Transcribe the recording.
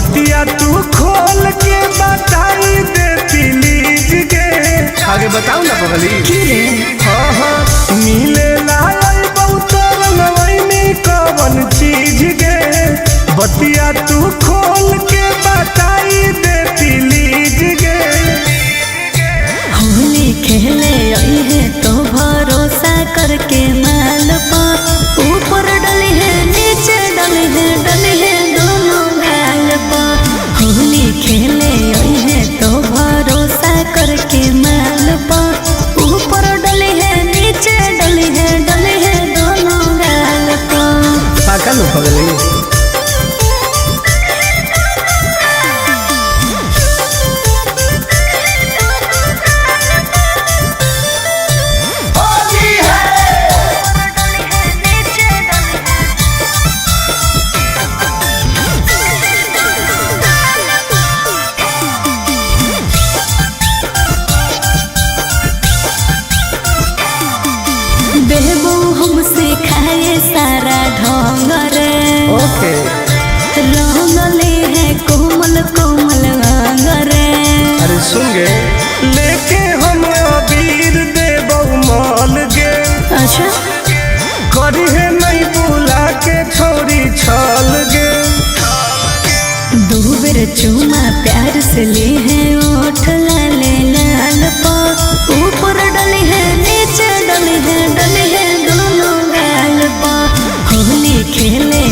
बतिया तू खोल के बताई दे प्लीज के। आगे बताऊ ना पगली। हाँ मिले लाल बहुत रंगवैनी कवन चीज के, बतिया तू खोल के बताई दे प्लीज के। होली खेले आई है तो भरोसा करके माल पर ऊपर डली है नीचे डली है दोनों गाल पर। होली खेले आई है तो भरोसा करके माल पर ऊपर डली है नीचे डली है दोनों गाल पर। पाका लो पगली। बेबू हमसे खाए सारा ढोंग रे। ओके रंगले है कोमल कोमल अंग रे। अरे सुन गे, लेके हम अबीर देबौ मॉल गे। अच्छा करी है नहीं बुला के छोरी छल गे। दो बेर चुमा प्यार से ले है ओठ लाले लाल पर ऊपर डली है नीचे डली है दोनों गाल पर। होली खेले